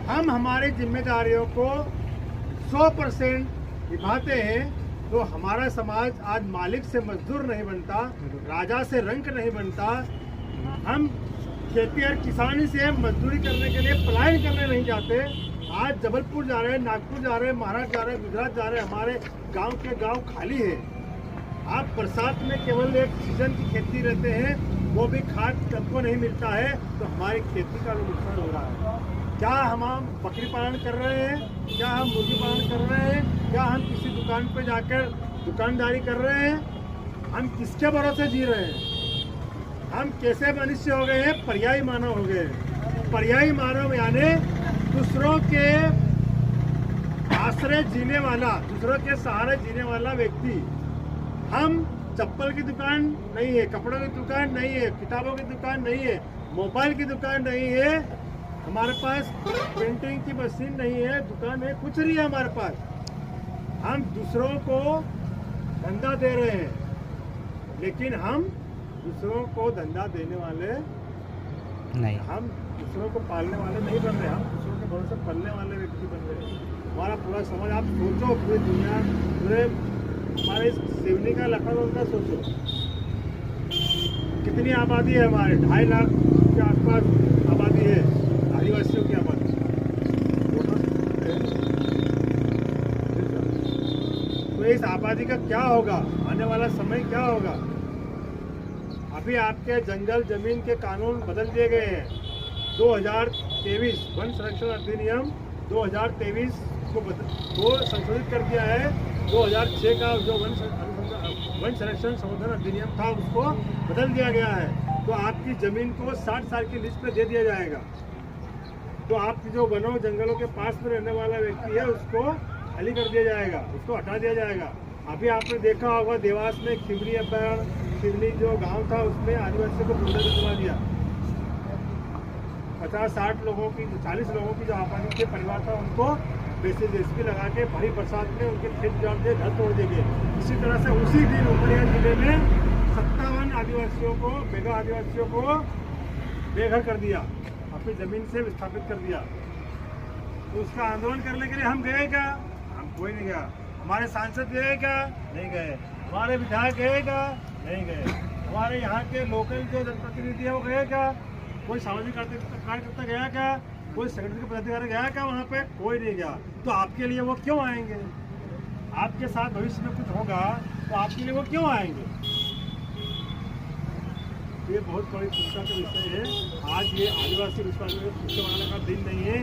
हम हमारी जिम्मेदारियों को 100% निभाते हैं तो हमारा समाज आज मालिक से मजदूर नहीं बनता, राजा से रंक नहीं बनता। हम खेती और किसानी से मजदूरी करने के लिए पलायन करने नहीं जाते। आज जबलपुर जा रहे हैं, नागपुर जा रहे हैं, महाराष्ट्र जा रहे हैं, गुजरात जा रहे हैं, हमारे गांव के गांव खाली है। आप बरसात में केवल एक सीजन की खेती रहते हैं, वो भी खाद हमको नहीं मिलता है तो हमारी खेती का नुकसान हो रहा है। क्या हम बकरी पालन कर रहे हैं, क्या हम मुर्गी पालन कर रहे हैं, क्या हम किसी दुकान पर जाकर दुकानदारी कर रहे हैं? हम किसके भरोसे जी रहे हैं? हम कैसे मनुष्य हो गए हैं? पर्यायी मानव हो गए हैं। पर्यायी मानव यानी दूसरों के आश्रय जीने वाला, दूसरों के सहारे जीने वाला व्यक्ति। हम चप्पल की दुकान नहीं है, कपड़ों की दुकान नहीं है, किताबों की दुकान नहीं है, मोबाइल की दुकान नहीं है, हमारे पास पेंटिंग की मशीन नहीं है, दुकान है, कुछ नहीं है हमारे पास। हम दूसरों को धंधा दे रहे हैं, लेकिन हम दूसरों को धंधा देने वाले नहीं, हम दूसरों को पालने वाले नहीं बन रहे, हम दूसरों के भरोसे पलने वाले व्यक्ति बन रहे हैं। हमारा पूरा समाज, आप सोचो, पूरी दुनिया, पूरे हमारे सिवनी का लखनऊ का सोचो, कितनी आबादी है हमारे, 2.5 लाख के आसपास आबादी है, आदिवासियों की आबादी। तो इस आबादी का क्या होगा, आने वाला समय क्या होगा? अभी आपके जंगल जमीन के कानून बदल दिए गए हैं। 2023 वन संरक्षण अधिनियम 2023 को संशोधित कर दिया है। 2006 का जो वन संरक्षण संवर्धन अधिनियम था उसको बदल दिया गया है। तो आपकी जमीन को 60 साल की लीज पे दे दिया जाएगा। तो आपकी जो वनों जंगलों के पास में रहने वाला व्यक्ति है उसको खाली कर दिया जाएगा, उसको हटा दिया जाएगा। अभी आपने देखा होगा देवास में खिवनी अभ्यारण्य, खिवनी जो गांव था उसमें आदिवासियों को गुंडा करवा दिया। 50-60 लोगों की, 40 लोगों की जो आबादी के परिवार था उनको बेसिस रेस्पी लगा के भारी बरसात में उनके खेत जाड़ के घर तोड़ देंगे। इसी तरह से उसी दिन उमरिया जिले में 57 आदिवासियों को, बेघर आदिवासियों को बेघर कर दिया, अपनी जमीन से विस्थापित कर दिया। तो उसका आंदोलन करने के लिए हम गए क्या? हम कोई नहीं गया। हमारे सांसद गए क्या? नहीं गए। हमारे विधायक गए क्या? नहीं गए। हमारे यहाँ के लोकल जो जनप्रतिनिधि है वो गए क्या? कोई सामाजिक कार्यकर्ता गया क्या? कोई संगठन के पदाधिकारी गया क्या? वहाँ पे कोई नहीं गया। तो आपके लिए वो क्यों आएंगे? आपके साथ भविष्य में कुछ होगा तो आपके लिए वो क्यों आएंगे? ये बहुत बड़ी चिंता का विषय है। आज ये आदिवासी विश्व मनाने का दिन नहीं है।